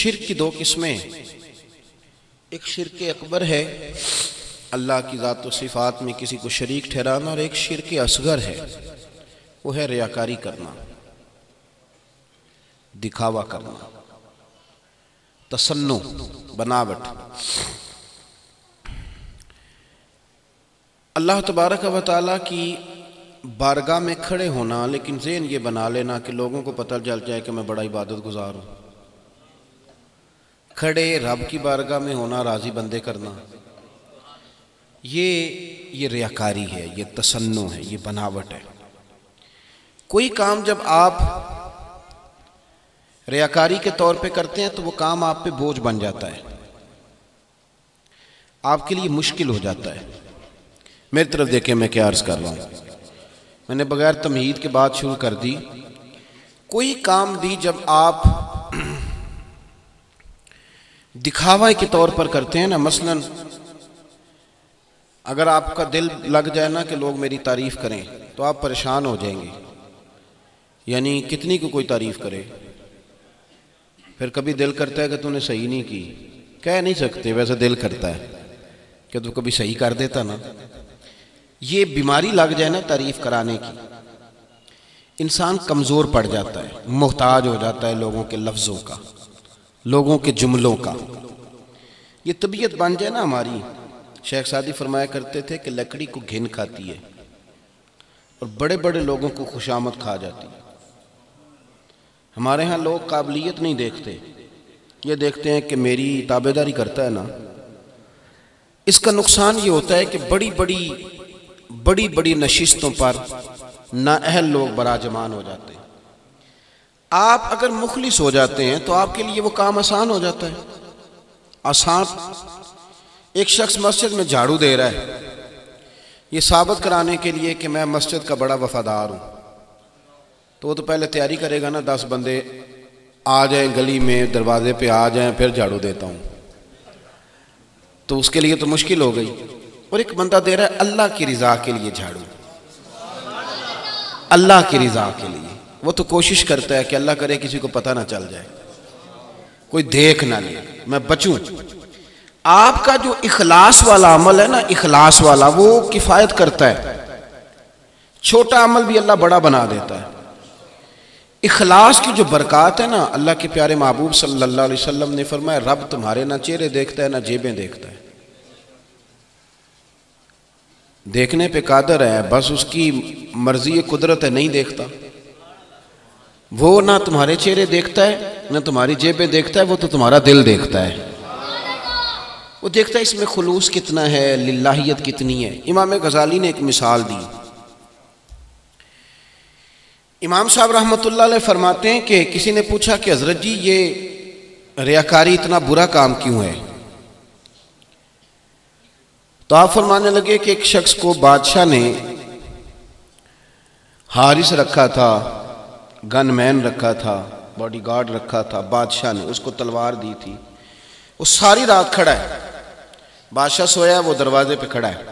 شرک کی دو قسمیں، ایک شرک اکبر ہے اللہ کی ذات و صفات میں کسی کو شریک ٹھہرانا، اور ایک شرک اصغر ہے، وہ ہے ریاکاری کرنا، دکھاوا کرنا، تصنع، بناوٹ۔ اللہ تبارک و تعالیٰ کی بارگاہ میں کھڑے ہونا لیکن ذہن یہ بنا لینا کہ لوگوں کو پتہ چل جائے کہ میں بڑا عبادت گزار ہوں، کھڑے رب کی بارگاہ میں ہونا، راضی بندے کرنا، یہ ریاکاری ہے، یہ تصنع ہے، یہ بناوٹ ہے۔ کوئی کام جب آپ ریاکاری کے طور پہ کرتے ہیں تو وہ کام آپ پہ بوجھ بن جاتا ہے، آپ کے لیے مشکل ہو جاتا ہے۔ میری طرف دیکھیں میں کیا عرض کر رہا ہوں، میں نے بغیر تمہید کے بات شروع کر دی۔ کوئی کام بھی جب آپ دکھاوے کے طور پر کرتے ہیں نا، مثلا اگر آپ کا دل لگ جائے نا کہ لوگ میری تعریف کریں تو آپ پریشان ہو جائیں گے، یعنی کتنی کو کوئی تعریف کرے، پھر کبھی دل کرتا ہے کہ تو نے صحیح نہیں کی، کہہ نہیں سکتے، ویسے دل کرتا ہے کہ تو کبھی صحیح کر دیتا نا۔ یہ بیماری لگ جائے نا تعریف کرانے کی، انسان کمزور پڑ جاتا ہے، محتاج ہو جاتا ہے لوگوں کے لفظوں کا، لوگوں کے جملوں کا۔ یہ طبیعت بن جائے نا ہماری، شیخ سعدی فرمایا کرتے تھے کہ لکڑی کو گھن کھاتی ہے اور بڑے بڑے لوگوں کو خوشامد کھا جاتی ہے۔ ہمارے ہاں لوگ قابلیت نہیں دیکھتے، یہ دیکھتے ہیں کہ میری تابعداری کرتا ہے نا۔ اس کا نقصان یہ ہوتا ہے کہ بڑی بڑی نشستوں پر نااہل لوگ براجمان ہو جاتے ہیں۔ آپ اگر مخلص ہو جاتے ہیں تو آپ کے لیے وہ کام آسان ہو جاتا ہے، آسان۔ ایک شخص مسجد میں جھاڑو دے رہا ہے، یہ ثابت کرانے کے لیے کہ میں مسجد کا بڑا وفادار ہوں، تو وہ تو پہلے تیاری کرے گا نا، 10 بندے آ جائیں گلی میں، دروازے پہ آ جائیں، پھر جھاڑو دیتا ہوں، تو اس کے لیے تو مشکل ہو گئی۔ اور ایک بندہ دے رہا ہے اللہ کی رضا کے لیے جھاڑو، اللہ کی رضا کے لیے، وہ تو کوشش کرتا ہے کہ اللہ کرے کسی کو پتہ نہ چل جائے، کوئی دیکھ نہ لے، میں بچوں۔ آپ کا جو اخلاص والا عمل ہے نا، اخلاص والا، وہ کفایت کرتا ہے، چھوٹا عمل بھی اللہ بڑا بنا دیتا ہے۔ اخلاص کی جو برکات ہے نا، اللہ کے پیارے محبوب صلی اللہ علیہ وسلم نے فرمایا رب تمہارے نہ چہرے دیکھتا ہے نہ جیبیں دیکھتا ہے، دیکھنے پہ قادر ہے، بس اس کی مرضی قدرت ہے، نہیں دیکھتا۔ وہ نہ تمہارے چہرے دیکھتا ہے نہ تمہاری جیبیں دیکھتا ہے، وہ تو تمہارا دل دیکھتا ہے، وہ دیکھتا ہے اس میں خلوص کتنا ہے، للہیت کتنی ہے۔ امام غزالی نے ایک مثال دی، امام صاحب رحمۃ اللہ علیہ فرماتے ہیں کہ کسی نے پوچھا کہ حضرت جی یہ ریاکاری اتنا برا کام کیوں ہے؟ تو آپ فرمانے لگے کہ ایک شخص کو بادشاہ نے حارس رکھا تھا، گن مین رکھا تھا، باڈی گارڈ رکھا تھا، بادشاہ نے اس کو تلوار دی تھی، وہ ساری رات کھڑا ہے، بادشاہ سویا وہ دروازے پہ کھڑا ہے۔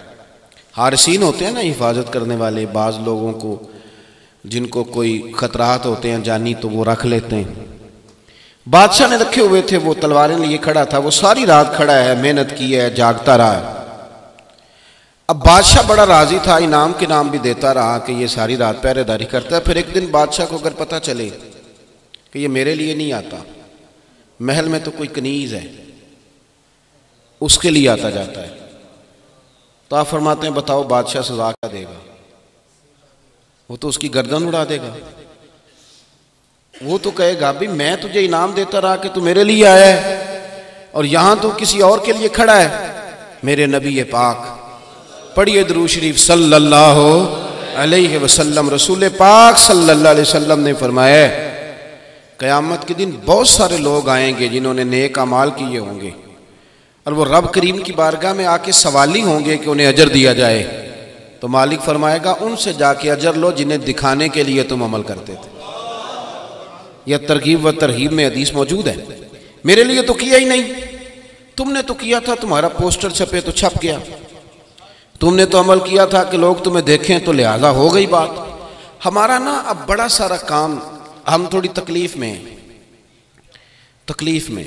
حارسین ہوتے ہیں نا حفاظت کرنے والے، بعض لوگوں کو جن کو کوئی خطرات ہوتے ہیں جانی تو وہ رکھ لیتے ہیں، بادشاہ نے رکھے ہوئے تھے، وہ تلواریں لیے کھڑا تھا، وہ ساری رات کھڑا ہے، محنت کی ہے، جاگتا رہا ہے۔ اب بادشاہ بڑا راضی تھا، انعام کے نام بھی دیتا رہا کہ یہ ساری رات پہرے داری کرتا ہے۔ پھر ایک دن بادشاہ کو اگر پتہ چلے کہ یہ میرے لیے نہیں آتا، محل میں تو کوئی کنیز ہے اس کے لیے آتا جاتا ہے، تو آپ فرماتے ہیں بتاؤ بادشاہ سزا کیا دے گا؟ وہ تو اس کی گردن اڑا دے گا، وہ تو کہے گا بھی میں تجھے انعام دیتا رہا کہ تو میرے لیے آیا ہے اور یہاں تو کسی اور کے لیے کھڑا ہے۔ میرے نبی پاک پڑھیے درود شریف صلی اللہ علیہ وسلم، رسول پاک صلی اللہ علیہ وسلم نے فرمایا قیامت کے دن بہت سارے لوگ آئیں گے جنہوں نے نیک اعمال کیے ہوں گے، اور وہ رب کریم کی بارگاہ میں آ کے سوالی ہوں گے کہ انہیں اجر دیا جائے، تو مالک فرمائے گا ان سے جا کے اجر لو جنہیں دکھانے کے لیے تم عمل کرتے تھے۔ یہ ترغیب و ترہیب میں حدیث موجود ہے، میرے لیے تو کیا ہی نہیں، تم نے تو کیا تھا، تمہارا پوسٹر چھپے تو چھپ گیا، تم نے تو عمل کیا تھا کہ لوگ تمہیں دیکھیں تو لہذا ہو گئی بات۔ ہمارا نا اب بڑا سارا کام، ہم تھوڑی تکلیف میں ہیں، تکلیف میں،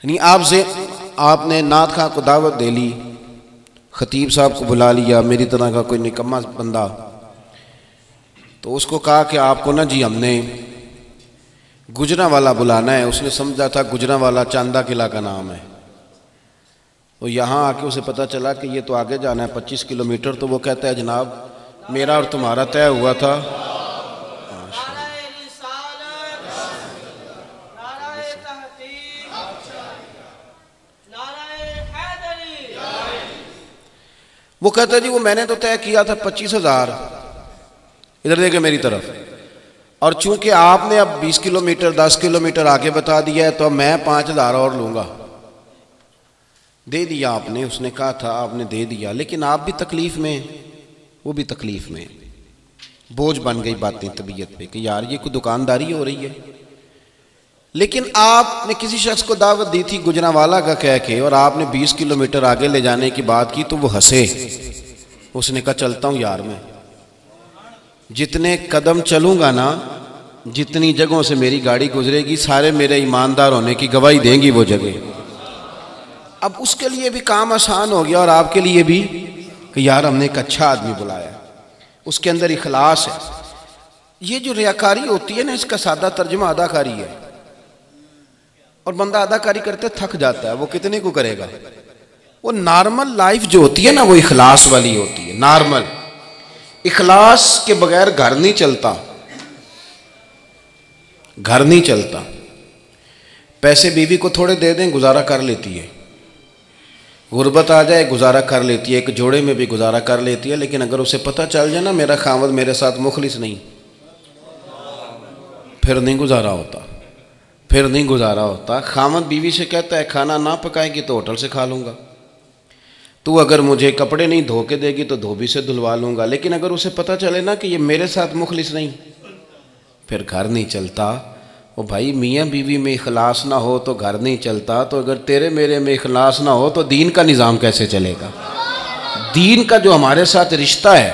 یعنی آپ نے نعت خواں کو دعوت دے لی، خطیب صاحب کو بلا لیا، میری طرح کا کوئی نکما بندہ، تو اس کو کہا کہ آپ کو نا جی ہم نے گجرانوالا بلانا ہے. اس نے سمجھا تھا گجرانوالا چاندہ قلعہ کا نام ہے. وہ یہاں آ کے اسے پتہ چلا کہ یہ تو آگے جانا ہے 25 کلومیٹر. تو وہ کہتا ہے جناب میرا اور تمہارا طے ہوا تھا. وہ کہتا ہے جی وہ میں نے تو طے کیا تھا 25,000، ادھر دیکھیں میری طرف، اور چونکہ آپ نے اب 20 کلومیٹر 10 کلومیٹر آگے بتا دیا ہے تو میں 5,000 اور لوں گا. دے دیا آپ نے، اس نے کہا تھا آپ نے دے دیا، لیکن آپ بھی تکلیف میں، وہ بھی تکلیف میں. بوجھ بن گئی باتیں طبیعت پہ کہ یار یہ کوئی دکانداری ہو رہی ہے. لیکن آپ نے کسی شخص کو دعوت دی تھی گجرانوالا کا کہہ کے، اور آپ نے 20 کلومیٹر آگے لے جانے کی بات کی تو وہ ہنسے. اس نے کہا چلتا ہوں یار، میں جتنے قدم چلوں گا نا، جتنی جگہوں سے میری گاڑی گزرے گی، سارے میرے ایماندار ہونے کی گواہی دیں گی وہ جگہ. اب اس کے لیے بھی کام آسان ہو گیا اور آپ کے لیے بھی کہ یار ہم نے ایک اچھا آدمی بلایا، اس کے اندر اخلاص ہے. یہ جو ریاکاری ہوتی ہے نا، اس کا سادہ ترجمہ اداکاری ہے. اور بندہ اداکاری کرتے تھک جاتا ہے، وہ کتنے کو کرے گا. وہ نارمل لائف جو ہوتی ہے نا، وہ اخلاص والی ہوتی ہے. نارمل اخلاص کے بغیر گھر نہیں چلتا، گھر نہیں چلتا. پیسے بیوی کو تھوڑے دے دیں گزارا کر لیتی ہے، غربت آ جائے گزارا کر لیتی ہے، ایک جوڑے میں بھی گزارا کر لیتی ہے. لیکن اگر اسے پتہ چل جائے نا میرا خاوند میرے ساتھ مخلص نہیں، پھر نہیں گزارا ہوتا، پھر نہیں گزارا ہوتا. خاوند بیوی سے کہتا ہے کھانا نہ پکائے گی تو ہوٹل سے کھا لوں گا، تو اگر مجھے کپڑے نہیں دھو کے دے گی تو دھوبی سے دھلوا لوں گا. لیکن اگر اسے پتہ چلے نا کہ یہ میرے ساتھ مخلص نہیں، پھر گھر نہیں چلتا. وہ بھائی میاں بیوی میں اخلاص نہ ہو تو گھر نہیں چلتا. تو اگر تیرے میرے میں اخلاص نہ ہو تو دین کا نظام کیسے چلے گا؟ دین کا جو ہمارے ساتھ رشتہ ہے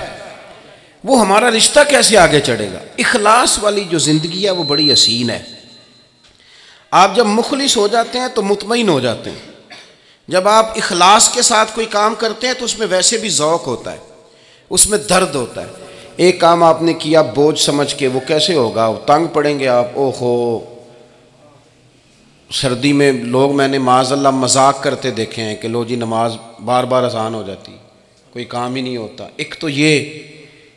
وہ ہمارا رشتہ کیسے آگے چڑھے گا؟ اخلاص والی جو زندگی ہے وہ بڑی حسین ہے. آپ جب مخلص ہو جاتے ہیں تو مطمئن ہو جاتے ہیں. جب آپ اخلاص کے ساتھ کوئی کام کرتے ہیں تو اس میں ویسے بھی ذوق ہوتا ہے، اس میں درد ہوتا ہے. ایک کام آپ نے کیا بوجھ سمجھ کے، وہ کیسے ہوگا؟ تنگ پڑیں گے آپ. اوہو، سردی میں لوگ میں نے معاذ اللہ مذاق کرتے دیکھے ہیں کہ لو جی نماز بار بار اذان ہو جاتی، کوئی کام ہی نہیں ہوتا. ایک تو یہ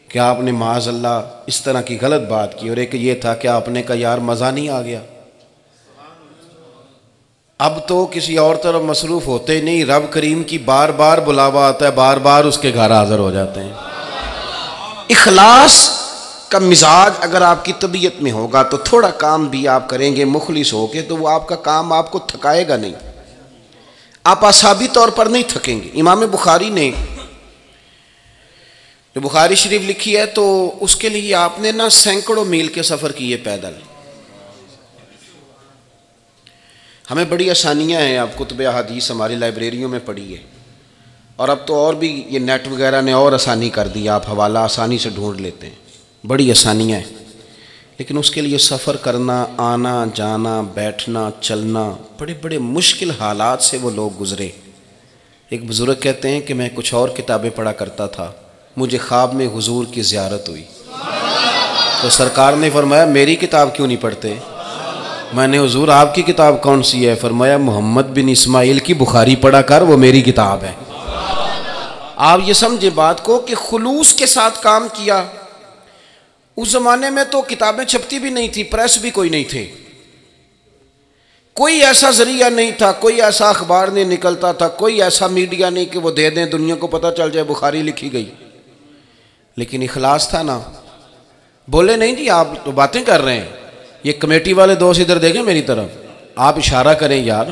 کہ آپ نے معاذ اللہ اس طرح کی غلط بات کی، اور ایک یہ تھا کہ آپ نے کہا یار مزہ نہیں آ گیا. اب تو کسی اور طرف مصروف ہوتے نہیں، رب کریم کی بار بار بلاوا آتا ہے، بار بار اس کے گھر حاضر ہو جاتے ہیں. اخلاص کا مزاج اگر آپ کی طبیعت میں ہوگا تو تھوڑا کام بھی آپ کریں گے مخلص ہو کے تو وہ آپ کا کام آپ کو تھکائے گا نہیں، آپ اعصابی طور پر نہیں تھکیں گے. امام بخاری نے جو بخاری شریف لکھی ہے تو اس کے لیے آپ نے نا سینکڑوں میل کے سفر کیے پیدل. ہمیں بڑی آسانیاں ہیں، آپ کتب احادیث ہماری لائبریریوں میں پڑھی ہے، اور اب تو اور بھی یہ نیٹ وغیرہ نے اور آسانی کر دی، آپ حوالہ آسانی سے ڈھونڈ لیتے ہیں، بڑی آسانیاں ہیں. لیکن اس کے لیے سفر کرنا، آنا جانا، بیٹھنا چلنا، بڑے بڑے مشکل حالات سے وہ لوگ گزرے. ایک بزرگ کہتے ہیں کہ میں کچھ اور کتابیں پڑھا کرتا تھا، مجھے خواب میں حضور کی زیارت ہوئی تو سرکار نے فرمایا میری کتاب کیوں نہیں پڑھتے؟ میں نے حضور آپ کی کتاب کون سی ہے؟ فرمایا محمد بن اسماعیل کی بخاری پڑھا کر، وہ میری کتاب ہے. آپ یہ سمجھے بات کو کہ خلوص کے ساتھ کام کیا. اس زمانے میں تو کتابیں چھپتی بھی نہیں تھی، پریس بھی کوئی نہیں تھے، کوئی ایسا ذریعہ نہیں تھا، کوئی ایسا اخبار نہیں نکلتا تھا، کوئی ایسا میڈیا نہیں کہ وہ دے دیں دنیا کو پتہ چل جائے بخاری لکھی گئی. لیکن اخلاص تھا نا. بولے نہیں جی آپ تو باتیں کر رہے ہیں، یہ کمیٹی والے دوست ادھر دیکھیں میری طرف، آپ اشارہ کریں یار،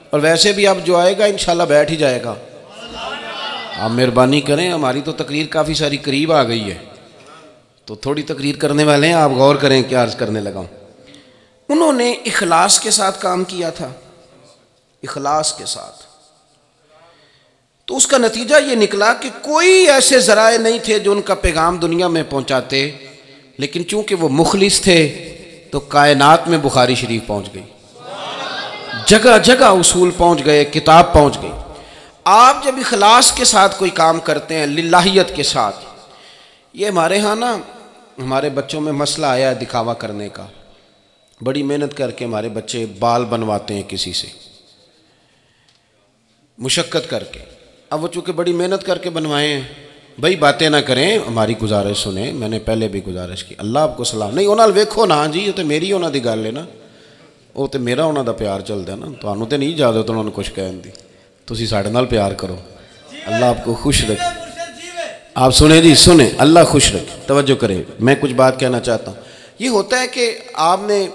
اور ویسے بھی اب جو آئے گا انشاءاللہ بیٹھ ہی جائے گا. آپ مہربانی کریں، ہماری تو تقریر کافی ساری قریب آ گئی ہے تو تھوڑی تقریر کرنے والے ہیں، آپ غور کریں کیا عرض کرنے لگا ہوں. انہوں نے اخلاص کے ساتھ کام کیا تھا، اخلاص کے ساتھ. تو اس کا نتیجہ یہ نکلا کہ کوئی ایسے ذرائع نہیں تھے جو ان کا پیغام دنیا میں پہنچاتے، لیکن چونکہ وہ مخلص تھے تو کائنات میں بخاری شریف پہنچ گئی. جگہ جگہ اصول پہنچ گئے، کتاب پہنچ گئی۔ آپ جب اخلاص کے ساتھ کوئی کام کرتے ہیں، للہیت کے ساتھ، یہ ہمارے ہاں نا ہمارے بچوں میں مسئلہ آیا ہے دکھاوا کرنے کا۔ بڑی محنت کر کے ہمارے بچے بال بنواتے ہیں کسی سے، مشقت کر کے۔ اب وہ چونکہ بڑی محنت کر کے بنوائے ہیں، بھائی باتیں نہ کریں، ہماری گزارش سنیں، میں نے پہلے بھی گزارش کی، اللہ آپ کو سلام نہیں انہوں ویکھو نا جی، یہ تو میری ہونا دی گل ہے نا، وہ تو میرا انہوں دا پیار چلتا ہے نا، تمہیں تو نہیں اجازت انہوں نے کچھ کہن دی، تسی ساڈے نال پیار کرو، اللہ آپ کو خوش رکھے۔ آپ سنیں جی، سنیں، اللہ خوش رکھے، توجہ کرے، میں کچھ بات کہنا چاہتا ہوں۔ یہ ہوتا ہے کہ آپ نے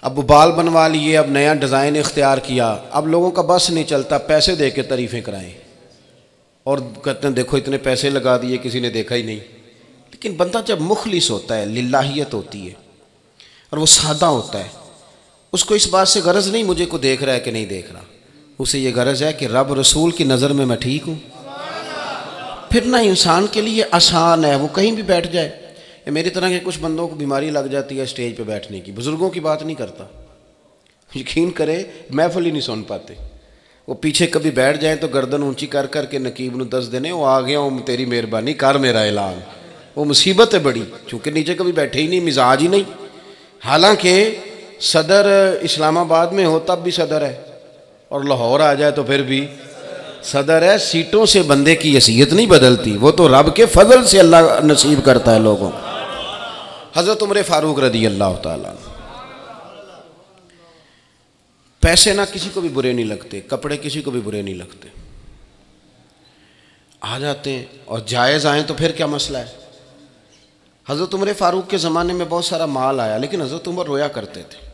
اب بال بنوا لیے، اب نیا ڈیزائن اختیار کیا، اب لوگوں کا بس نہیں چلتا، پیسے دے کے تعریفیں کرائیں اور کہتے ہیں دیکھو اتنے پیسے لگا دیے، کسی نے دیکھا ہی نہیں۔ لیکن بندہ جب مخلص ہوتا ہے، للہیت ہوتی ہے اور وہ سادہ ہوتا ہے، اس کو اس بات سے غرض نہیں مجھے کو دیکھ رہا ہے کہ نہیں دیکھ رہا، اسے یہ غرض ہے کہ رب رسول کی نظر میں ٹھیک ہوں۔ پھر نہ انسان کے لیے آسان ہے، وہ کہیں بھی بیٹھ جائے۔ میری طرح کے کچھ بندوں کو بیماری لگ جاتی ہے اسٹیج پہ بیٹھنے کی، بزرگوں کی بات نہیں کرتا، یقین کرے محفل ہی نہیں سن پاتے، وہ پیچھے کبھی بیٹھ جائیں تو گردن اونچی کر کر کے نقیب نو دس دینے، وہ آ گیا ہوں تیری مہربانی کر میرا اعلان۔ وہ مصیبت ہے بڑی، چونکہ نیچے کبھی بیٹھے ہی نہیں، مزاج ہی نہیں۔ حالانکہ صدر اسلام آباد میں ہو تب بھی صدر ہے، اور لاہور آ جائے تو پھر بھی صدر ہے۔ سیٹوں سے بندے کی حیثیت نہیں بدلتی، وہ تو رب کے فضل سے اللہ نصیب کرتا ہے لوگوں کو۔ حضرت عمر فاروق رضی اللہ تعالیٰ، پیسے نہ کسی کو بھی برے نہیں لگتے، کپڑے کسی کو بھی برے نہیں لگتے، آ جاتے ہیں، اور جائز آئیں تو پھر کیا مسئلہ ہے۔ حضرت عمر فاروق کے زمانے میں بہت سارا مال آیا، لیکن حضرت عمر رویا کرتے تھے،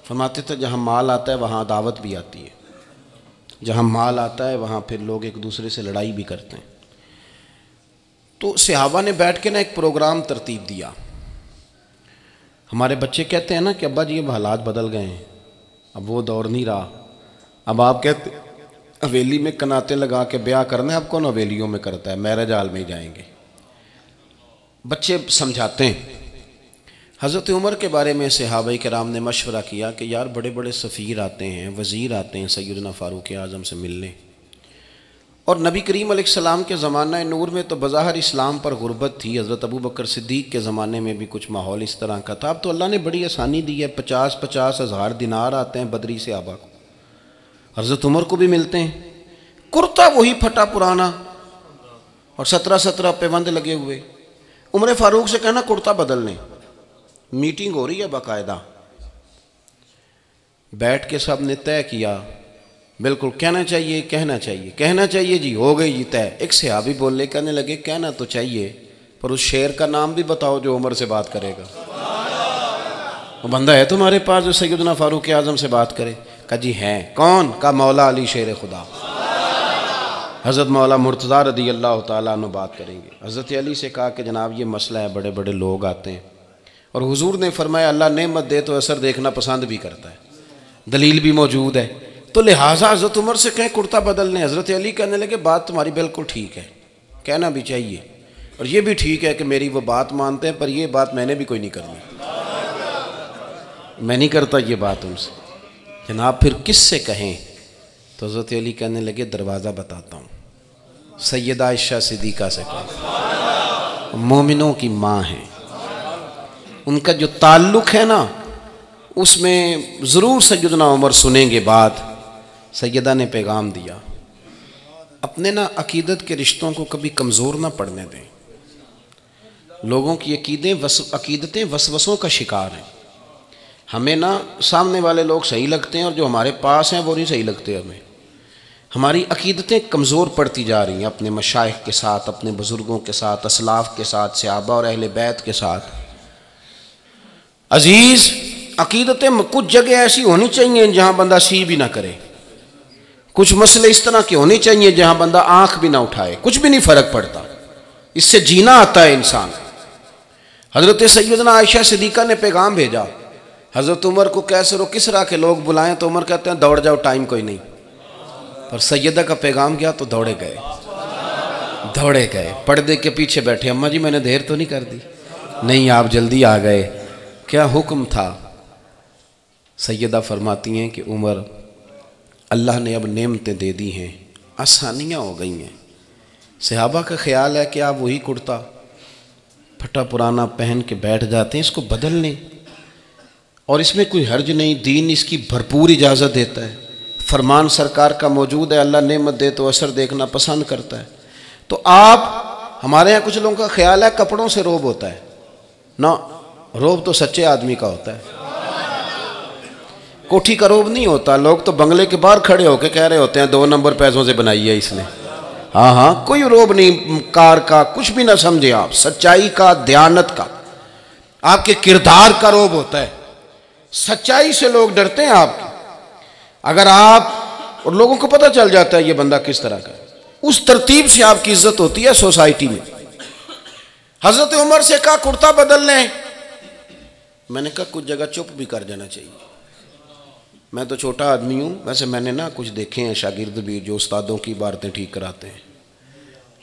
فرماتے تھے جہاں مال آتا ہے وہاں دعوت بھی آتی ہے، جہاں مال آتا ہے وہاں پھر لوگ ایک دوسرے سے لڑائی بھی کرتے ہیں۔ تو صحابہ نے بیٹھ کے نا ایک پروگرام ترتیب دیا۔ ہمارے بچے کہتے ہیں نا کہ ابا جی اب حالات بدل گئے ہیں، اب وہ دور نہیں رہا، اب آپ کہتے حویلی میں کناتے لگا کے بیاہ کرنا ہے، اب کون حویلیوں میں کرتا ہے، میرج ہال میں جائیں گے۔ بچے سمجھاتے ہیں۔ حضرت عمر کے بارے میں صحابہ کرام نے مشورہ کیا کہ یار بڑے بڑے سفیر آتے ہیں، وزیر آتے ہیں سیدنا فاروق اعظم سے ملنے، اور نبی کریم علیہ السلام کے زمانہ نور میں تو بظاہر اسلام پر غربت تھی، حضرت ابو بکر صدیق کے زمانے میں بھی کچھ ماحول اس طرح کا تھا۔ اب تو اللہ نے بڑی آسانی دی ہے، 50 ہزار دینار آتے ہیں بدری صحابہ کو، حضرت عمر کو بھی ملتے ہیں، کرتا وہی پھٹا پرانا اور 17 پیوند لگے ہوئے۔ عمر فاروق سے کہنا کرتا بدل لیں، میٹنگ ہو رہی ہے باقاعدہ، بیٹھ کے سب نے طے کیا، بالکل کہنا چاہیے کہنا چاہیے جی، ہو گئی جی طے۔ ایک صحابی بولے کہنے لگے کہنا تو چاہیے پر اس شعر کا نام بھی بتاؤ جو عمر سے بات کرے گا، وہ بندہ ہے تمہارے پاس جو سیدنا فاروق اعظم سے بات کرے؟ کہا جی ہیں۔ کون؟ کہا مولا علی شیر خدا، حضرت مولا مرتضیٰ رضی اللہ تعالیٰ عنہ بات کریں گے۔ حضرت علی سے کہا کہ جناب یہ مسئلہ ہے، بڑے بڑے لوگ آتے ہیں، اور حضور نے فرمایا اللہ نعمت دے تو اثر دیکھنا پسند بھی کرتا ہے، دلیل بھی موجود ہے، تو لہٰذا حضرت عمر سے کہیں کرتا بدل لیں۔ حضرت علی کہنے لگے بات تمہاری بالکل ٹھیک ہے، کہنا بھی چاہیے، اور یہ بھی ٹھیک ہے کہ میری وہ بات مانتے ہیں، پر یہ بات میں نے بھی کوئی نہیں کرنی، میں نہیں کرتا یہ بات ان سے۔ جناب پھر کس سے کہیں؟ تو حضرت علی کہنے لگے دروازہ بتاتا ہوں، سیدہ عائشہ صدیقہ سے کہیں، مومنوں کی ماں ہیں، ان کا جو تعلق ہے نا اس میں ضرور سیدنا عمر سنیں گے بات۔ سیدہ نے پیغام دیا، اپنے نا عقیدت کے رشتوں کو کبھی کمزور نہ پڑنے دیں، لوگوں کی عقیدتیں وسوسوں کا شکار ہیں، ہمیں نا سامنے والے لوگ صحیح لگتے ہیں اور جو ہمارے پاس ہیں وہ نہیں صحیح لگتے ہمیں، ہماری عقیدتیں کمزور پڑتی جا رہی ہیں اپنے مشائخ کے ساتھ، اپنے بزرگوں کے ساتھ، اسلاف کے ساتھ، صحابہ اور اہل بیت کے ساتھ۔ عزیز عقیدتیں کچھ جگہ ایسی ہونی چاہیے جہاں بندہ سی بھی نہ کرے، کچھ مسئلے اس طرح کے ہونے چاہیے جہاں بندہ آنکھ بھی نہ اٹھائے، کچھ بھی نہیں فرق پڑتا، اس سے جینا آتا ہے انسان۔ حضرت سیدنا عائشہ صدیقہ نے پیغام بھیجا، حضرت عمر کو کیسر و کسرا کے لوگ بلائیں تو عمر کہتے ہیں دوڑ جاؤ ٹائم کوئی نہیں، پر سیدہ کا پیغام گیا تو دوڑے گئے، پردے کے پیچھے بیٹھے، اماں جی میں نے دیر تو نہیں کر دی؟ نہیں آپ جلدی آ گئے، کیا حکم تھا؟ سیدہ فرماتی ہیں کہ عمر اللہ نے اب نعمتیں دے دی ہیں، آسانیاں ہو گئی ہیں۔ صحابہ کا خیال ہے کہ آپ وہی کرتا پھٹا پرانا پہن کے بیٹھ جاتے ہیں، اس کو بدل لیں، اور اس میں کوئی حرج نہیں، دین اس کی بھرپور اجازت دیتا ہے، فرمان سرکار کا موجود ہے، اللہ نعمت دے تو اثر دیکھنا پسند کرتا ہے۔ تو آپ، ہمارے ہاں کچھ لوگوں کا خیال ہے کپڑوں سے روب ہوتا ہے، نہ، روب تو سچے آدمی کا ہوتا ہے، کوٹھی کا روب نہیں ہوتا۔ لوگ تو بنگلے کے باہر کھڑے ہو کے کہہ رہے ہوتے ہیں 2 نمبر پیسوں سے بنائی ہے اس نے، ہاں کوئی روب نہیں، کار کا کچھ بھی نہ سمجھے آپ، سچائی کا، دیانت کا، آپ کے کردار کا روب ہوتا ہے، سچائی سے لوگ ڈرتے ہیں آپ کی۔ اگر آپ، اور لوگوں کو پتہ چل جاتا ہے یہ بندہ کس طرح کا ہے، اس ترتیب سے آپ کی عزت ہوتی ہے سوسائٹی میں۔ حضرت عمر سے کہا کرتا بدل لیں، میں نے کہا کچھ جگہ چپ بھی کر جانا چاہیے، میں تو چھوٹا آدمی ہوں، ویسے میں نے کچھ دیکھے ہیں شاگرد بھی جو استادوں کی عبارتیں ٹھیک کراتے ہیں،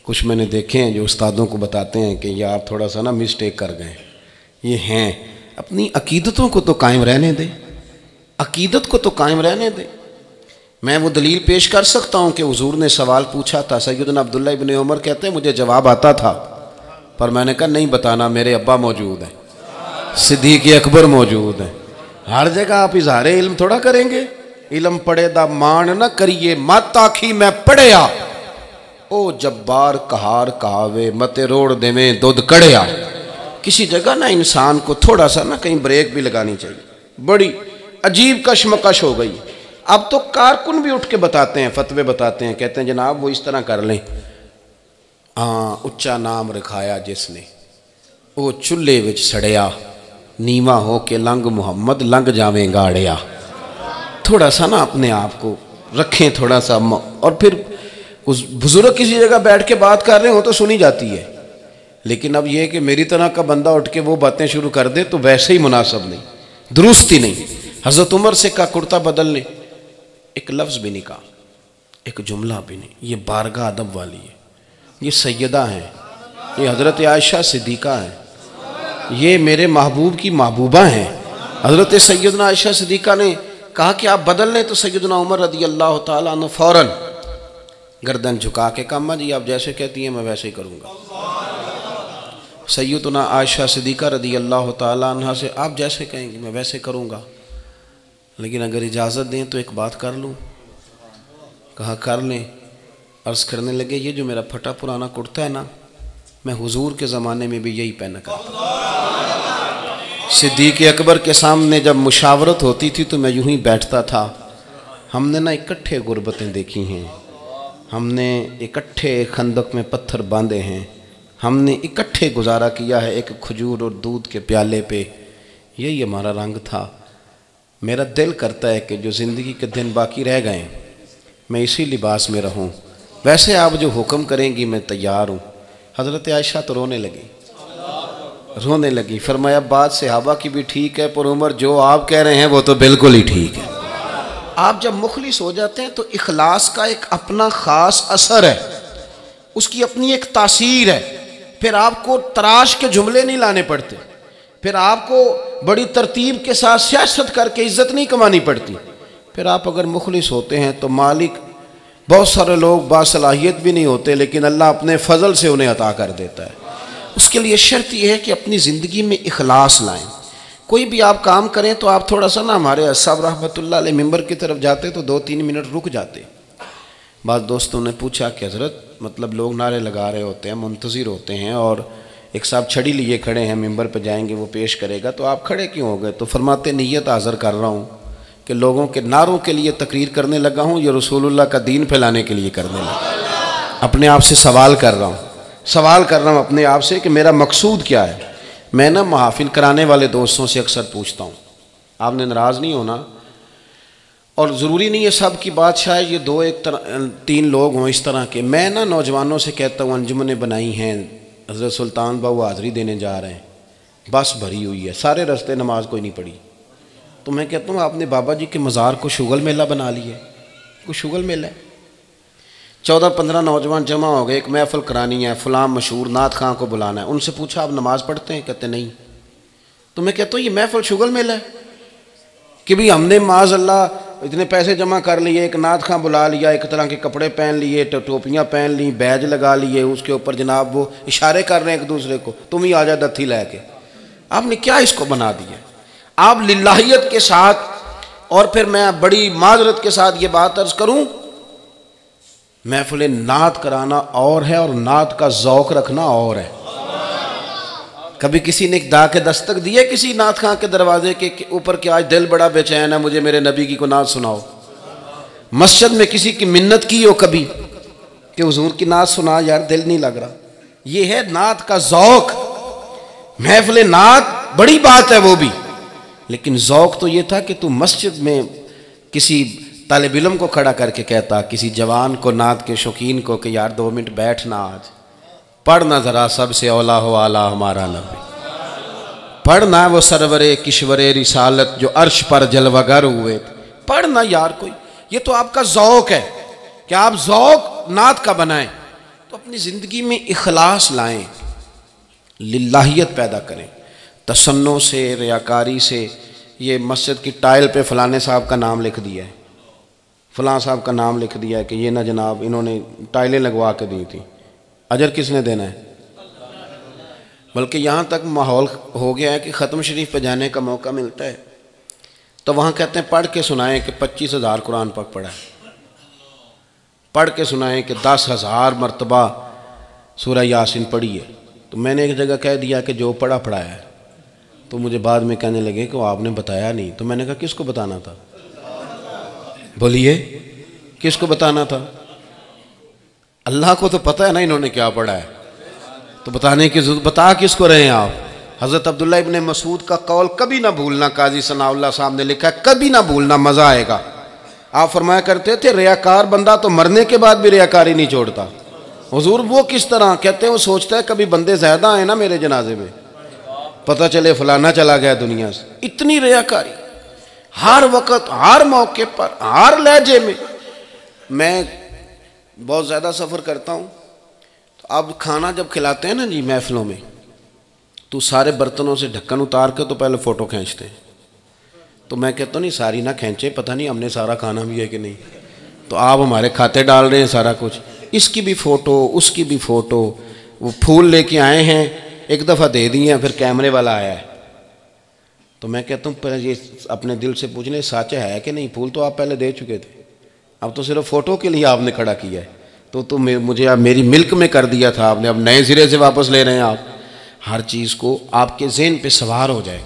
کچھ میں نے دیکھے ہیں جو استادوں کو بتاتے ہیں کہ یہ آپ تھوڑا سا مسٹیک کر گئے، یہ ہیں، اپنی عقیدتوں کو تو قائم رہنے دیں، عقیدت کو تو قائم رہنے دیں۔ میں وہ دلیل پیش کر سکتا ہوں کہ حضور نے سوال پوچھا تھا، سیدنا عبداللہ ابن عمر کہتے ہیں مجھے جواب آتا تھا، پر میں نے کہا نہیں بتانا، میرے ابا موجود ہیں، صدیق اکبر موجود ہیں، ہر جگہ آپ اظہار علم تھوڑا کریں گے، علم پڑھے دا مان نہ کریے، مت آکھی میں پڑھیا، او جبار کہار کہاوے متے روڑ دے میں دودھ کڑیا۔ کسی جگہ انسان کو تھوڑا سا کہیں بریک بھی لگانی چاہیے۔ بڑی عجیب کشمکش ہو گئی، اب تو کارکن بھی اٹھ کے بتاتے ہیں، فتوے بتاتے ہیں، کہتے ہیں جناب وہ اس طرح کر لیں، اچا نام رکھایا جس نے، وہ چولہے وچ سڑیا، نیواں ہو کے لنگ محمد لنگ جاویں گاڑیا۔ تھوڑا سا اپنے آپ کو رکھیں تھوڑا سا، اور پھر اس بزرگ کسی جگہ بیٹھ کے بات کر رہے ہوں تو سنی جاتی ہے، لیکن اب یہ کہ میری طرح کا بندہ اٹھ کے وہ باتیں شروع کر دے تو ویسے ہی مناسب نہیں، درست ہی نہیں۔ حضرت عمر سے کہا کرتا بدل لیں، ایک لفظ بھی نہیں کہا، ایک جملہ بھی نہیں۔ یہ بارگاہ ادب والی ہے، یہ سیدہ ہیں، یہ حضرت عائشہ صدیقہ ہیں، یہ میرے محبوب کی محبوبہ ہیں۔ حضرت سیدنا عائشہ صدیقہ نے کہا کہ آپ بدل لیں، تو سیدنا عمر رضی اللہ تعالیٰ عنہ فوراً گردن جھکا کے کہا اماں جی آپ جیسے کہتی ہیں میں ویسے ہی کروں گا۔ سیدنا عائشہ صدیقہ رضی اللہ تعالیٰ عنہ سے آپ جیسے کہیں گے میں ویسے کروں گا، لیکن اگر اجازت دیں تو ایک بات کر لوں؟ کہا کر لیں۔ عرض کرنے لگے یہ جو میرا پھٹا پرانا کرتا ہے میں حضور کے زمانے میں بھی یہی پہنا کرتا، صدیق اکبر کے سامنے جب مشاورت ہوتی تھی تو میں یوں ہی بیٹھتا تھا۔ ہم نے اکٹھے غربتیں دیکھی ہیں، ہم نے اکٹھے خندق میں پتھر باندھے ہیں، ہم نے اکٹھے گزارا کیا ہے ایک کھجور اور دودھ کے پیالے پہ، یہی ہمارا رنگ تھا۔ میرا دل کرتا ہے کہ جو زندگی کے دن باقی رہ گئے میں اسی لباس میں رہوں، ویسے آپ جو حکم کریں گی میں تیار ہوں۔ حضرت عائشہ تو رونے لگی، فرمایا بات صحابہ کی بھی ٹھیک ہے، پر عمر جو آپ کہہ رہے ہیں وہ تو بالکل ہی ٹھیک ہے۔ آپ جب مخلص ہو جاتے ہیں تو اخلاص کا ایک اپنا خاص اثر ہے، اس کی اپنی ایک تاثیر ہے، پھر آپ کو تراش کے جملے نہیں لانے پڑتے، پھر آپ کو بڑی ترتیب کے ساتھ سیاست کر کے عزت نہیں کمانی پڑتی۔ پھر آپ اگر مخلص ہوتے ہیں تو مالک، بہت سارے لوگ باصلاحیت بھی نہیں ہوتے لیکن اللہ اپنے فضل سے انہیں عطا کر دیتا ہے۔ اس کے لیے شرط یہ ہے کہ اپنی زندگی میں اخلاص لائیں۔ کوئی بھی آپ کام کریں تو آپ تھوڑا سا ہمارے صاحب رحمۃ اللہ علیہ ممبر کی طرف جاتے تو 2-3 منٹ رک جاتے۔ بعض دوستوں نے پوچھا کہ حضرت مطلب لوگ نعرے لگا رہے ہوتے ہیں، منتظر ہوتے ہیں، اور ایک صاحب چھڑی لیے کھڑے ہیں، ممبر پہ جائیں گے وہ پیش کرے گا، تو آپ کھڑے کیوں ہو گئے؟ تو فرماتے نیت حاضر کر رہا ہوں کہ لوگوں کے نعروں کے لیے تقریر کرنے لگا ہوں یا رسول اللہ کا دین پھیلانے کے لیے کرنے لگا؟ اپنے آپ سے سوال کر رہا ہوں اپنے آپ سے کہ میرا مقصود کیا ہے۔ میں محافل کرانے والے دوستوں سے اکثر پوچھتا ہوں، آپ نے ناراض نہیں ہونا، اور ضروری نہیں ہے سب کی بات شاید یہ 2-3 لوگ ہوں اس طرح کے، میں نوجوانوں سے کہتا ہوں انجمنیں بنائی ہیں، حضرت سلطان باؤ حاضری دینے جا رہے ہیں، بس بھری ہوئی ہے، سارے رستے نماز کوئی نہیں پڑھی، تو میں کہتا ہوں آپ نے بابا جی کے مزار کو شغل میلہ بنا لیے، کوئی شغل میلہ ہے؟ 14-15 نوجوان جمع ہو گئے، ایک محفل کرانی ہے، فلاں مشہور نعت خاں کو بلانا ہے، ان سے پوچھا آپ نماز پڑھتے ہیں؟ کہتے نہیں۔ تو میں کہتا ہوں یہ محفل شغل میلہ ہے، کہ بھی ہم نے معاذ اللہ اتنے پیسے جمع کر لیے، ایک نعت خواں بلا لیا، ایک طرح کے کپڑے پہن لیے، ٹوپیاں پہن لی، بیج لگا لیے، اس کے اوپر جناب وہ اشارے کر رہے ہیں ایک دوسرے کو، تم ہی آ جا دتھی لے کے۔ آپ نے کیا اس کو بنا دیا؟ آپ للہیت کے ساتھ، اور پھر میں بڑی معذرت کے ساتھ یہ بات عرض کروں، محفل نعت کرانا اور ہے اور نعت کا ذوق رکھنا اور ہے۔ کبھی کسی نے دا کے دستک دی ہے کسی نعت خواں کے دروازے کے اوپر کہ آج دل بڑا بے چین ہے، مجھے میرے نبی کی کو نعت سناؤ؟ مسجد میں کسی کی منت کی ہو کبھی کہ حضور کی نعت سنا، یار دل نہیں لگ رہا؟ یہ ہے نعت کا ذوق۔ محفل نعت بڑی بات ہے وہ بھی، لیکن ذوق تو یہ تھا کہ تو مسجد میں کسی طالب علم کو کھڑا کر کے کہتا، کسی جوان کو، نعت کے شوقین کو، کہ یار 2 منٹ بیٹھنا، آج پڑھنا ذرا سب سے اولا ہو اعلیٰ ہمارا نبی، پڑھنا وہ سرور کشور رسالت جو عرش پر جلوہ گر ہوئے، پڑھنا یار کوئی۔ یہ تو آپ کا ذوق ہے کہ آپ ذوق نعت کا بنائیں، تو اپنی زندگی میں اخلاص لائیں، للہیت پیدا کریں، تصنع سے، ریاکاری سے۔ یہ مسجد کی ٹائل پہ فلانے صاحب کا نام لکھ دیا ہے، فلاں صاحب کا نام لکھ دیا ہے کہ یہ نہ جناب انہوں نے ٹائلیں لگوا کے دی تھی، اجر کس نے دینا ہے؟ بلکہ یہاں تک ماحول ہو گیا ہے کہ ختم شریف پہ جانے کا موقع ملتا ہے تو وہاں کہتے ہیں پڑھ کے سنائیں کہ 25,000 قرآن پاک پڑھا ہے، پڑھ کے سنائیں کہ 10,000 مرتبہ سورہ یاسین پڑھی ہے۔ تو میں نے ایک جگہ کہہ دیا کہ جو پڑھا پڑھایا ہے، تو مجھے بعد میں کہنے لگے کہ وہ آپ نے بتایا نہیں۔ تو میں نے کہا کس کو بتانا تھا؟ بولیے کس کو بتانا تھا؟ اللہ کو تو پتہ ہے نا انہوں نے کیا پڑھا ہے، تو بتانے کی ضرورت، بتا کس کو رہے ہیں آپ؟ حضرت عبداللہ ابن مسعود کا قول کبھی نہ بھولنا، قاضی ثناء اللہ صاحب نے لکھا ہے، کبھی نہ بھولنا، مزہ آئے گا۔ آپ فرمایا کرتے تھے ریاکار بندہ تو مرنے کے بعد بھی ریاکاری نہیں چھوڑتا۔ حضور وہ کس طرح؟ کہتے ہیں وہ سوچتا ہے کبھی بندے زیادہ آئے نا میرے جنازے میں، پتہ چلے فلانا چلا گیا دنیا سے۔ اتنی ریاکاری ہر وقت، ہر موقع پر، ہر لہجے میں۔ میں بہت زیادہ سفر کرتا ہوں، تو اب کھانا جب کھلاتے ہیں نا جی محفلوں میں، تو سارے برتنوں سے ڈھکن اتار کے تو پہلے فوٹو کھینچتے ہیں۔ تو میں کہتا ہوں نہیں ساری نہ کھینچے، پتہ نہیں ہم نے سارا کھانا بھی ہے کہ نہیں، تو آپ ہمارے کھاتے ڈال رہے ہیں سارا کچھ، اس کی بھی فوٹو، اس کی بھی فوٹو۔ وہ پھول لے کے آئے ہیں، ایک دفعہ دے دیے ہیں، پھر کیمرے والا آیا ہے، تو میں کہتا ہوں پہلے یہ اپنے دل سے پوچھ لیں سچ ہے کہ نہیں؟ پھول تو آپ پہلے دے چکے تھے، اب تو صرف فوٹو کے لیے آپ نے کھڑا کیا ہے، تو مجھے اب میری ملک میں کر دیا تھا آپ نے، اب نئے سرے سے واپس لے رہے ہیں آپ۔ ہر چیز کو آپ کے ذہن پہ سوار ہو جائے،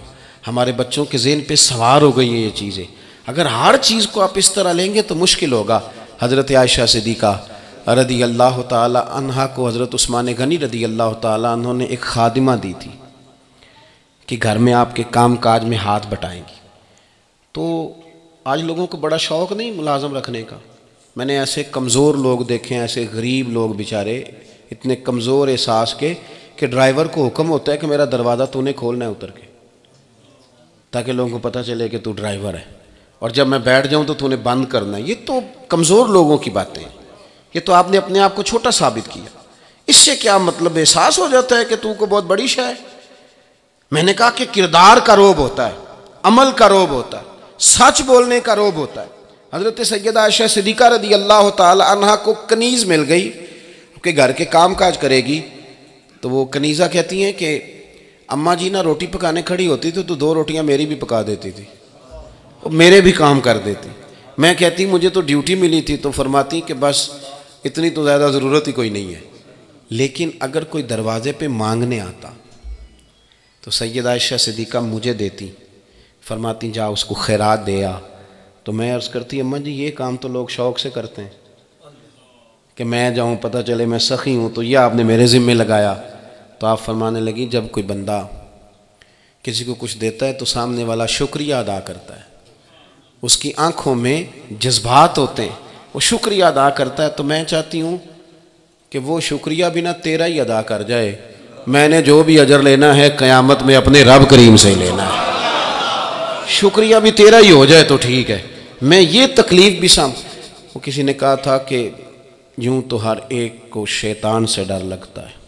ہمارے بچوں کے ذہن پہ سوار ہو گئی ہیں یہ چیزیں۔ اگر ہر چیز کو آپ اس طرح لیں گے تو مشکل ہوگا۔ حضرت عائشہ صدیقہ رضی اللہ تعالی عنہا کو حضرت عثمان غنی رضی اللہ تعالی عنہ نے ایک خادمہ دی تھی کہ گھر میں آپ کے کام کاج میں ہاتھ بٹائیں گی۔ تو آج لوگوں کو بڑا شوق نہیں ملازم رکھنے کا۔ میں نے ایسے کمزور لوگ دیکھے ہیں، ایسے غریب لوگ بیچارے اتنے کمزور احساس کے کہ ڈرائیور کو حکم ہوتا ہے کہ میرا دروازہ تو نے کھولنا ہے اتر کے، تاکہ لوگوں کو پتہ چلے کہ تو ڈرائیور ہے، اور جب میں بیٹھ جاؤں تو نے بند کرنا ہے۔ یہ تو کمزور لوگوں کی باتیں ہیں، یہ تو آپ نے اپنے آپ کو چھوٹا ثابت کیا۔ اس سے کیا مطلب؟ احساس ہو جاتا ہے کہ تو کو بہت بڑی شے ہے۔ میں نے کہا کہ کردار کا روب ہوتا ہے، عمل کا روب ہوتا ہے، سچ بولنے کا روب ہوتا ہے۔ حضرت سیدہ عائشہ صدیقہ رضی اللہ تعالی عنہا کو کنیز مل گئی کہ گھر کے کام کاج کرے گی، تو وہ کنیزہ کہتی ہیں کہ اماں جی نہ روٹی پکانے کھڑی ہوتی تھی تو 2 روٹیاں میری بھی پکا دیتی تھی، میرے بھی کام کر دیتی۔ میں کہتی مجھے تو ڈیوٹی ملی تھی، تو فرماتی کہ بس اتنی تو زیادہ ضرورت ہی کوئی نہیں ہے۔ لیکن اگر کوئی دروازے پہ مانگنے آتا تو سیدہ عائشہ صدیقہ مجھے دیتی، فرماتی جا اس کو خیرات دے آ۔ تو میں عرض کرتی اماں جی یہ کام تو لوگ شوق سے کرتے ہیں کہ میں جاؤں پتہ چلے میں سخی ہوں، تو یہ آپ نے میرے ذمہ لگایا۔ تو آپ فرمانے لگی جب کوئی بندہ کسی کو کچھ دیتا ہے تو سامنے والا شکریہ ادا کرتا ہے، اس کی آنکھوں میں جذبات ہوتے ہیں، وہ شکریہ ادا کرتا ہے۔ تو میں چاہتی ہوں کہ وہ شکریہ بھی نہ تیرا ہی ادا کر جائے، میں نے جو بھی اجر لینا ہے قیامت میں اپنے رب کریم سے لینا ہے، شکریہ بھی تیرا ہی ہو جائے تو ٹھیک ہے۔ میں یہ تکلیف بھی وہ کسی نے کہا تھا کہ یوں تو ہر ایک کو شیطان سے ڈر لگتا ہے،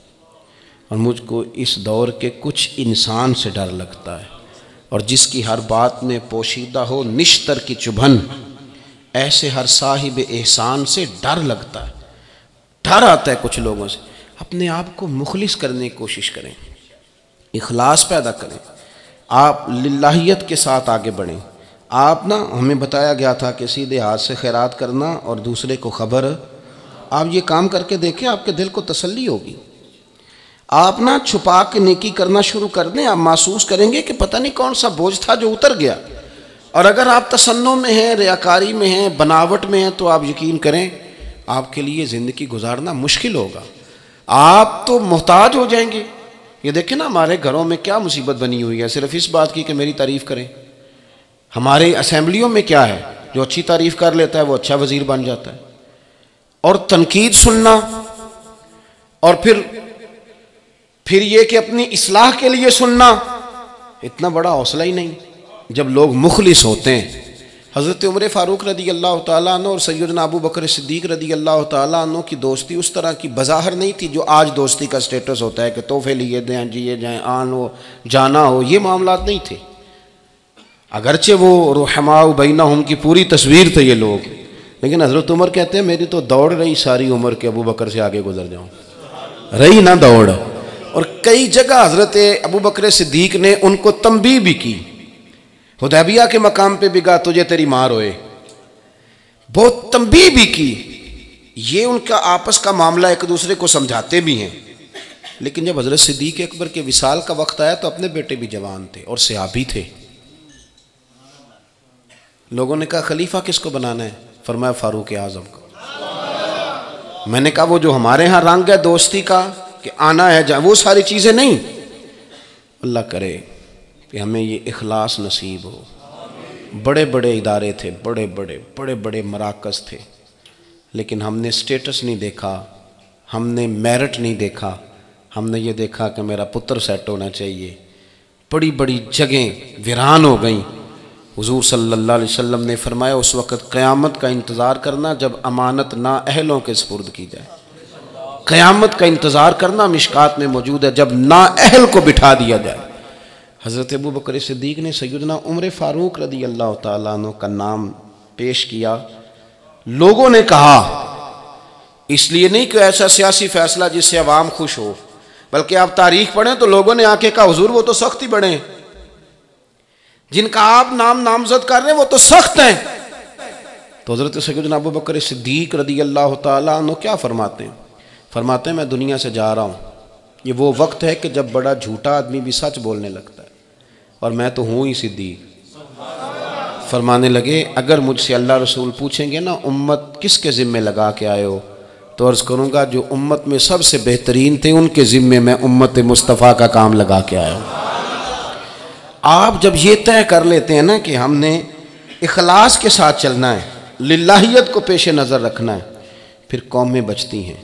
اور مجھ کو اس دور کے کچھ انسان سے ڈر لگتا ہے، اور جس کی ہر بات میں پوشیدہ ہو نشتر کی چبھن، ایسے ہر صاحب احسان سے ڈر لگتا ہے، ڈر آتا ہے کچھ لوگوں سے۔ اپنے آپ کو مخلص کرنے کی کوشش کریں، اخلاص پیدا کریں، آپ للہیت کے ساتھ آگے بڑھیں۔ آپ نا، ہمیں بتایا گیا تھا کہ سیدھے ہاتھ سے خیرات کرنا اور دوسرے کو خبر، آپ یہ کام کر کے دیکھیں، آپ کے دل کو تسلی ہوگی۔ آپ نا چھپا کے نیکی کرنا شروع کر دیں، آپ محسوس کریں گے کہ پتہ نہیں کون سا بوجھ تھا جو اتر گیا۔ اور اگر آپ تصنع میں ہیں، ریاکاری میں ہیں، بناوٹ میں ہیں، تو آپ یقین کریں آپ کے لیے زندگی گزارنا مشکل ہوگا، آپ تو محتاج ہو جائیں گے۔ یہ دیکھیں نا ہمارے گھروں میں کیا مصیبت بنی ہوئی ہے صرف اس بات کی کہ میری تعریف کریں۔ ہمارے اسمبلیوں میں کیا ہے، جو اچھی تعریف کر لیتا ہے وہ اچھا وزیر بن جاتا ہے، اور تنقید سننا، اور پھر یہ کہ اپنی اصلاح کے لیے سننا، اتنا بڑا حوصلہ ہی نہیں جب لوگ مخلص ہوتے ہیں۔ حضرت عمر فاروق رضی اللہ تعالیٰ عنہ اور سیدنا ابو بکر صدیق رضی اللہ تعالیٰ عنہ کی دوستی اس طرح کی بظاہر نہیں تھی جو آج دوستی کا سٹیٹس ہوتا ہے کہ تحفے لیے دیں، جیے جائیں، آن ہو جانا ہو، یہ معاملات نہیں تھے۔ اگرچہ وہ رحماء بینہم کی پوری تصویر تھے یہ لوگ، لیکن حضرت عمر کہتے ہیں میری تو دوڑ رہی ساری عمر کے ابو بکر سے آگے گزر جاؤں، رہی نہ دوڑ۔ اور کئی جگہ حضرت ابو بکر صدیق نے ان کو تنبیہ بھی کی، حدیبیہ کے مقام پہ بھی کہا تجھے تیری مار ہوئے، بہت تنبیہ بھی کی۔ یہ ان کا آپس کا معاملہ، ایک دوسرے کو سمجھاتے بھی ہیں۔ لیکن جب حضرت صدیق اکبر کے وصال کا وقت آیا تو اپنے بیٹے بھی جوان تھے اور صحابی تھے۔ لوگوں نے کہا خلیفہ کس کو بنانا ہے؟ فرمایا فاروق اعظم کو۔ میں نے کہا وہ جو ہمارے ہاں رنگ ہے دوستی کا کہ آنا ہے جہاں، وہ ساری چیزیں نہیں۔ اللہ کرے کہ ہمیں یہ اخلاص نصیب ہو۔ بڑے بڑے ادارے تھے، بڑے بڑے مراکز تھے، لیکن ہم نے سٹیٹس نہیں دیکھا، ہم نے میرٹ نہیں دیکھا، ہم نے یہ دیکھا کہ میرا پتر سیٹ ہونا چاہیے۔ بڑی بڑی جگہیں ویران ہو گئیں۔ حضور صلی اللہ علیہ وسلم نے فرمایا اس وقت قیامت کا انتظار کرنا جب امانت نااہلوں کے سپرد کی جائے۔ قیامت کا انتظار کرنا مشکات میں موجود ہے جب نااہل کو بٹھا دیا جائے۔ حضرت ابو بکر صدیق نے سیدنا عمر فاروق رضی اللہ تعالیٰ عنہ کا نام پیش کیا۔ لوگوں نے کہا، اس لیے نہیں کہ ایسا سیاسی فیصلہ جس سے عوام خوش ہو، بلکہ آپ تاریخ پڑھیں تو لوگوں نے آ کے کہا حضور وہ تو سخت ہی بڑے ہیں، جن کا آپ نام نامزد کر رہے ہیں وہ تو سخت ہیں۔ تو حضرت سیدنا ابو بکر صدیق رضی اللہ تعالیٰ عنہ کیا فرماتے ہیں؟ فرماتے ہیں میں دنیا سے جا رہا ہوں، یہ وہ وقت ہے کہ جب بڑا جھوٹا آدمی بھی سچ بولنے لگتا ہے، اور میں تو ہوں ہی صدیق۔ فرمانے لگے اگر مجھ سے اللہ رسول پوچھیں گے نا امت کس کے ذمے لگا کے آئے ہو، تو عرض کروں گا جو امت میں سب سے بہترین تھے ان کے ذمے میں امت مصطفیٰ کا کام لگا کے آیا ہوں۔ آپ جب یہ طے کر لیتے ہیں نا کہ ہم نے اخلاص کے ساتھ چلنا ہے، للہیت کو پیش نظر رکھنا ہے، پھر قومیں بچتی ہیں،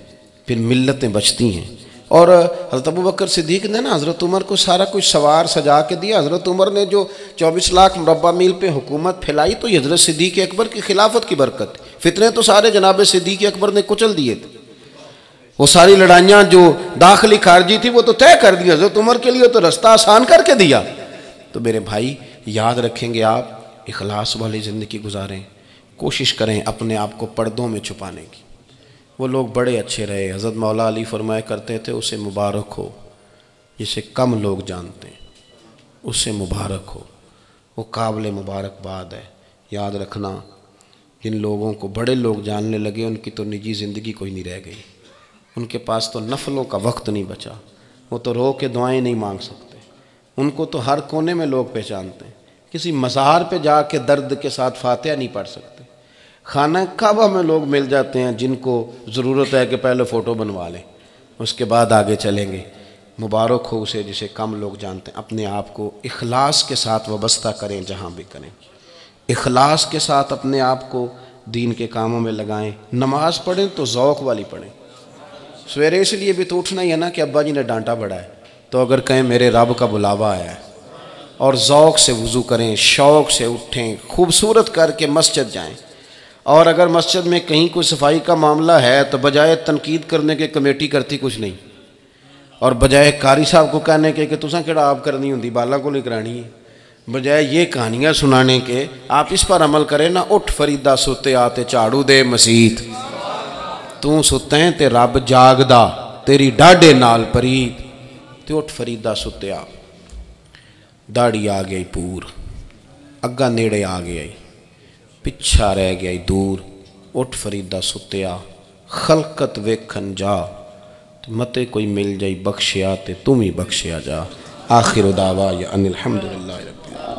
پھر ملتیں بچتی ہیں۔ اور حضرت ابو بکر صدیق نے نا حضرت عمر کو سارا کچھ سوار سجا کے دیا۔ حضرت عمر نے جو 24 لاکھ مربع میل پہ حکومت پھیلائی تو یہ حضرت صدیق اکبر کی خلافت کی برکت تھی۔ فتنے تو سارے جناب صدیق اکبر نے کچل دیے تھے، وہ ساری لڑائیاں جو داخلی خارجی تھی وہ تو طے کر دی، حضرت عمر کے لیے تو رستہ آسان کر کے دیا۔ تو میرے بھائی یاد رکھیں گے آپ اخلاص والی زندگی گزاریں، کوشش کریں اپنے آپ کو پردوں میں چھپانے کی۔ وہ لوگ بڑے اچھے رہے، حضرت مولا علی فرمایا کرتے تھے اسے مبارک ہو جسے کم لوگ جانتے ہیں، اسے مبارک ہو، وہ قابل مبارکباد ہے۔ یاد رکھنا جن لوگوں کو بڑے لوگ جاننے لگے ان کی تو نجی زندگی کوئی نہیں رہ گئی، ان کے پاس تو نفلوں کا وقت نہیں بچا، وہ تو رو کے دعائیں نہیں مانگ سکتے، ان کو تو ہر کونے میں لوگ پہچانتے ہیں، کسی مزار پہ جا کے درد کے ساتھ فاتحہ نہیں پڑھ سکتے۔ خانہ کعبہ میں لوگ مل جاتے ہیں جن کو ضرورت ہے کہ پہلے فوٹو بنوا لیں اس کے بعد آگے چلیں گے۔ مبارک ہو اسے جسے کم لوگ جانتے ہیں۔ اپنے آپ کو اخلاص کے ساتھ وابستہ کریں، جہاں بھی کریں اخلاص کے ساتھ اپنے آپ کو دین کے کاموں میں لگائیں۔ نماز پڑھیں تو ذوق والی پڑھیں۔ سویرے اس لیے بھی تو اٹھنا ہی ہے نا کہ ابا جی نے ڈانٹا بڑھا ہے، تو اگر کہیں میرے رب کا بلاوا آیا ہے، اور ذوق سے وضو کریں، شوق سے اٹھیں، خوبصورت کر کے مسجد جائیں۔ اور اگر مسجد میں کہیں کوئی صفائی کا معاملہ ہے تو بجائے تنقید کرنے کے کمیٹی کرتی کچھ نہیں، اور بجائے قاری صاحب کو کہنے کے کہ تساں کیڑا آپ کرنی ہوندی بالا کو نہیں کرانی ہے، بجائے یہ کہانیاں سنانے کے آپ اس پر عمل کریں نا. اٹھ فریدہ ستے آتے جھاڑو دے مسیت تو ستیں تے رب جاگدا تیری ڈاڈے نال پرید تے اٹھ فریدہ ستے آ. داڑھی آ گئی پور اگا نیڑے آ گیا پچھا رہ گیا دور. اٹھ فریدہ ستے آ خلقت ویکھن جا متے کوئی مل جائی بخشیا تے تم ہی بخشیا جا. آخر دعوایا ان الحمدللہ رب العالمین.